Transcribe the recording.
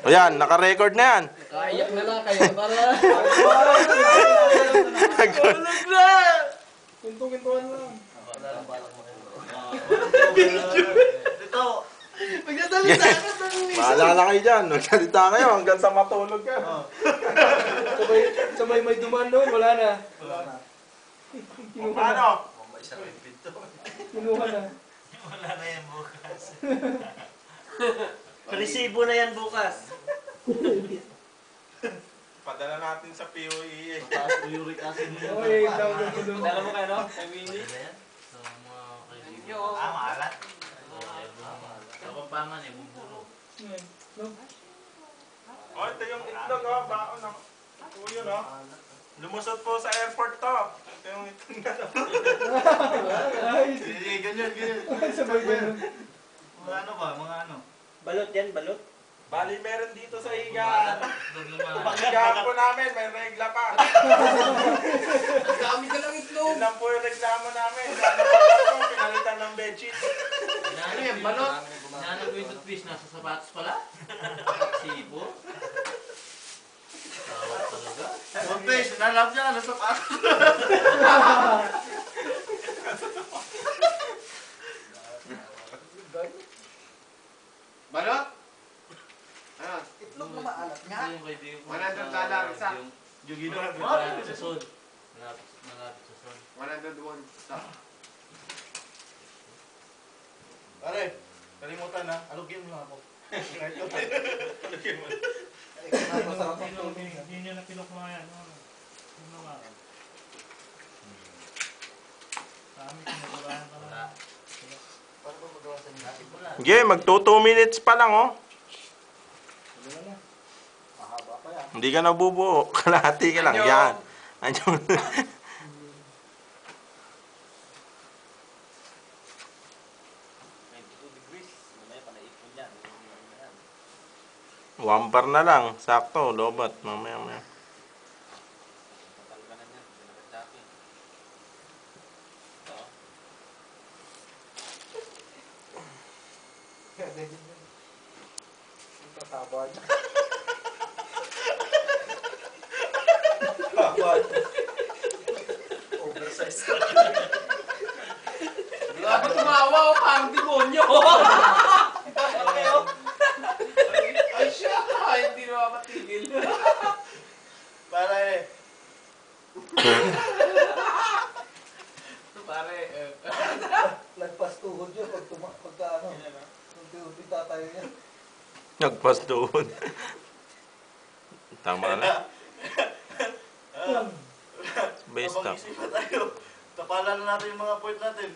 O yan, naka-record na yan. Kaiyak na lang kayo para. Tulog na! Kinto-kintuan lang. Ito. Magdadalita ka sa Maalala kayo dyan. Magsalita kayo hanggang sa matulog ka. Sabay may dumaan doon, wala na. O paano? Kinuha na. Wala na yan bukas. Resibo na yan bukas. Padala natin sa POE. Taas mo uric acid mo. Okay, download ko doon. Alam mo kayo, no? Kay Winnie? So, mga kaibigan. Maalat. Kapampangan eh, buburo. O, ito yung itlog, o. Baon, o. O, yun, o. Lumusot po sa airport to. Ito yung itlog na to. Ay, Ganyan. sabay ganun. Mga ano ba? Mga ano? Balot yan, balot. Bali, meron dito sa higaan. Doon naman. Pag-higaan po namin, may regla pa. Dami ka lang itlog. Yun lang po yung reklamo namin. Ano pa po, pinalitan ng bedsheet. Ano yan, balot? Inaanap ko yung toothpaste, nasa sapatos pala. Sibo. Tawag talaga. One face, nalap niya. Nasa pa. Balot? Ano? Itlog na maalat nga. Yung kaibigan ko. $100 isa. Yung gino. Malapit sa son. Malapit sa son. 101 stock. Pare, kalimutan na. Alugin mo ako. Alugin mo. Hindi nyo na pinukmayan. Ano nga? Sa amin, kinukurahan ka na. Paano ba magawa sa inyo? Okay, magto 2 minutes pa lang, oh. Mahaba pa yan. Hindi ka nabubuo. Kalahati ka lang. Yan. Anyo. 92 degrees. Mamaya panaipon yan. One bar na lang. Sakto. Lobat. Mamaya. Patalganan yan. Pinakachaki. Oo. Kasabad. Oversize. Grabe tumawa o parang demonyo. Ay siya, hindi na mapatigil. Pare. Pare, Lagpas tuhod yun pagka ano, unti-unti tatayo niya. Nagpas doon. Tama na. Best Habang up. isipan tayo. Tapalan na natin yung mga point natin.